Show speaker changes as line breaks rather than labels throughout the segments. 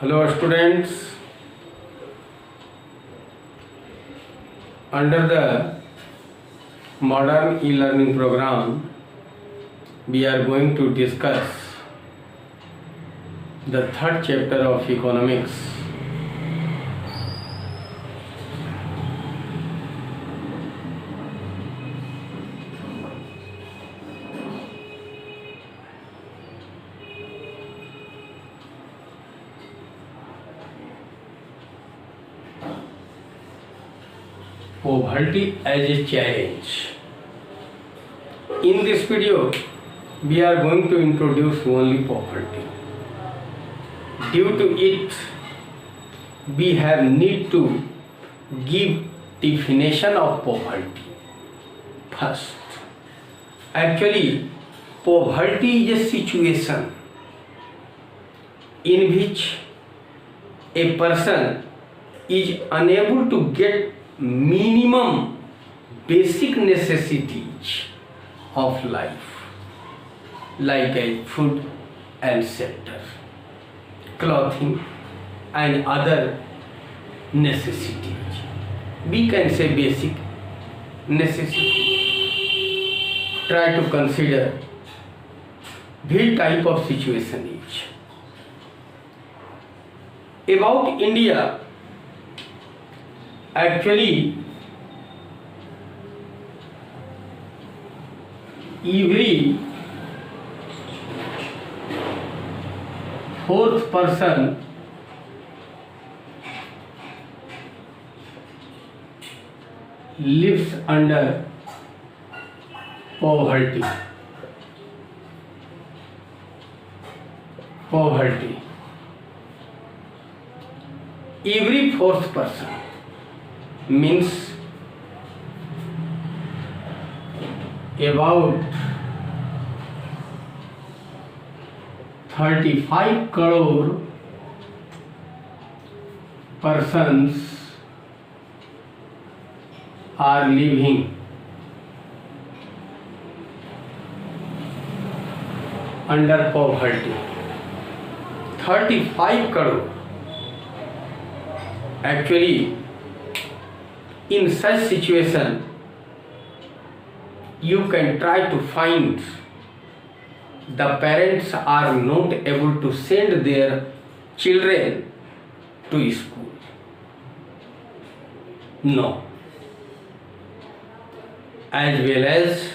Hello students, under the modern e-learning program we are going to discuss the third chapter of economics. Poverty as a challenge. In this video, we are going to introduce only poverty. Due to it, we have need to give definition of poverty. First, actually, poverty is a situation in which a person is unable to get minimum basic necessities of life like food and shelter, clothing and other necessities. We can say basic necessity. Try to consider which type of situation is. About India, actually every fourth person lives under poverty. Every fourth person means about 35 crore persons are living under poverty. 35 crore. Actually, in such situation, you can try to find the parents are not able to send their children to school. No. As well as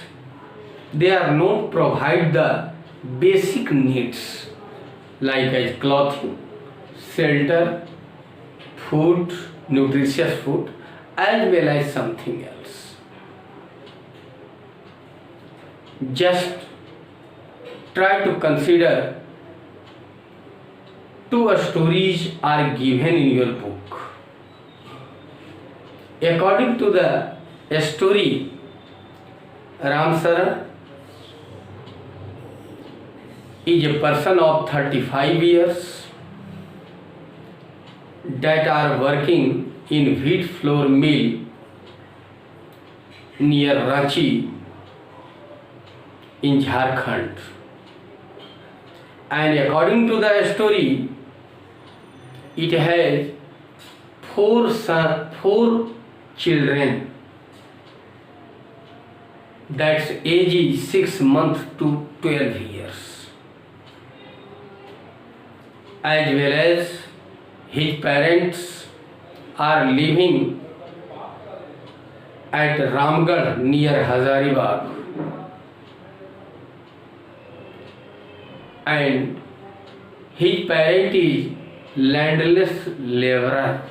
they are not provide the basic needs like as clothing, shelter, food, nutritious food, as well as something else. Just try to consider two stories are given in your book. According to the story, Ramsaran is a person of 35 years that are working in wheat flour mill near Ranchi in Jharkhand. And according to the story, it has four children. That's age is 6 months to 12 years. As well as his parents are living at Ramgarh near Hazaribagh, and his parent is landless laborer,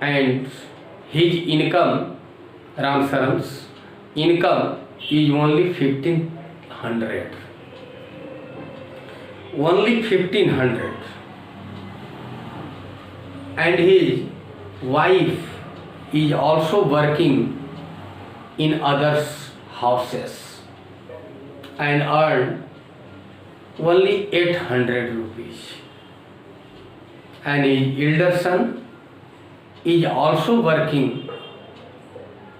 and his income, Ramsaran's income is only 1500. Only 1500. And his wife is also working in others' houses and earn only 800 rupees. And his elder son is also working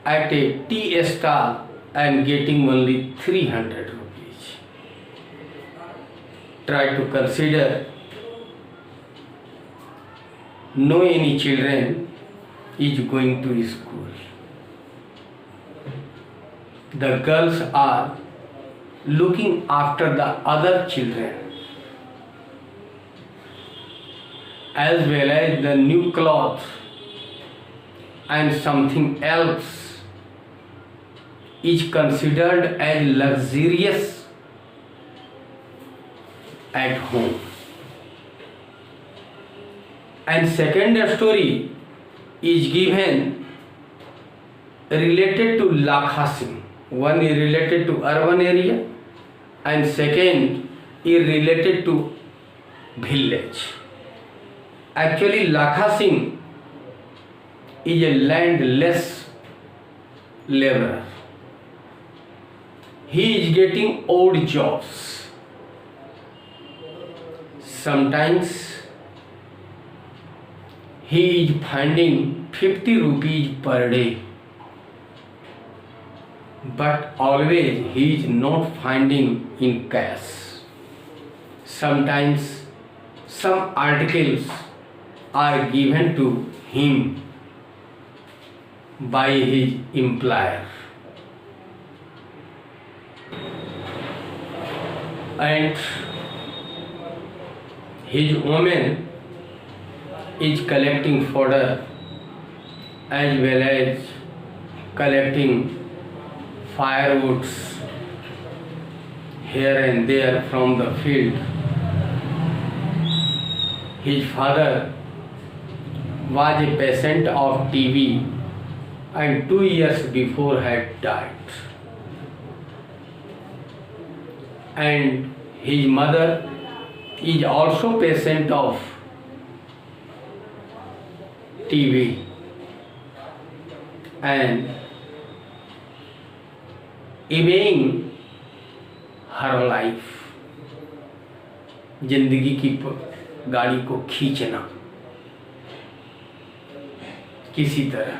at a tea stall and getting only 300 rupees. try to consider no any children is going to school. The girls are looking after the other children as well as the new clothes and something else is considered as luxurious at home. And second story is given related to Lakha Singh. One is related to urban area and second is related to village. Actually, Lakha Singh is a landless laborer. He is getting odd jobs. Sometimes he is finding 50 rupees per day, but always he is not finding in cash. Sometimes some articles are given to him by his employer, and his woman is collecting fodder as well as collecting firewoods here and there from the field. His father was a patient of TB and 2 years before had died. And his mother is also patient of TB and envying her life, जिंदगी की गाड़ी को खींचना किसी तरह,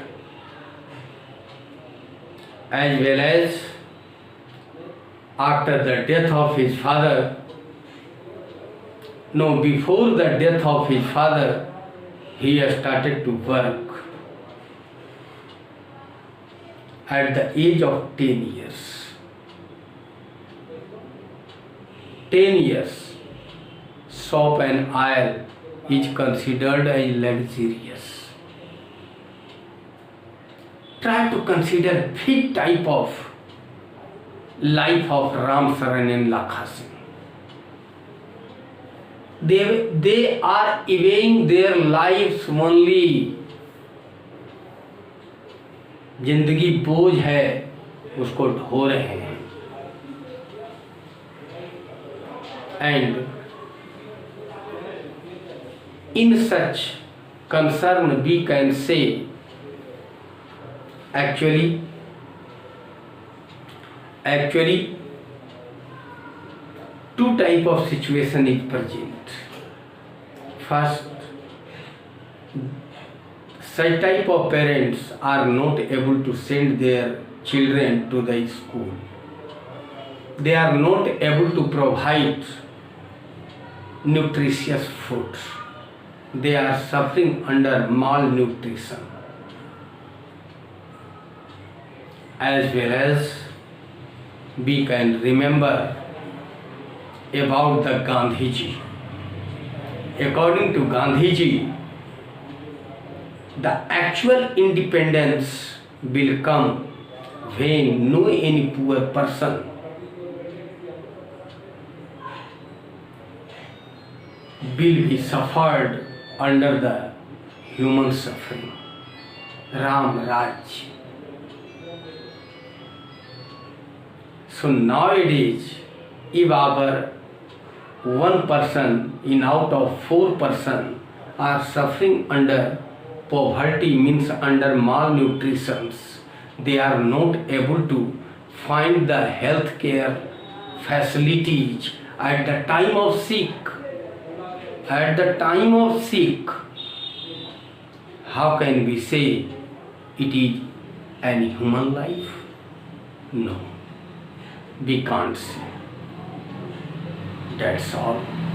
as well as after the death of his father, no, before the death of his father, he has started to work at the age of 10 years. 10 years, soap and oil is considered as luxurious. Try to consider which type of life of Ram Saran and Lakha Singh. They are envying their lives only. जिंदगी बोझ है, उसको ढो रहे हैं. And in such concern we can say actually two type of situation is present. First, such type of parents are not able to send their children to the school. They are not able to provide nutritious food. They are suffering under malnutrition. As well as we can remember about the Gandhiji. According to Gandhiji, the actual independence will come when no any poor person will be suffered under the human suffering. Ram Raj. So nowadays, if our one person in out of 4 person are suffering under poverty, means under malnutrition, they are not able to find the health care facilities at the time of sick. At the time of sick, how can we say it is an human life? No, we can't say. That's all.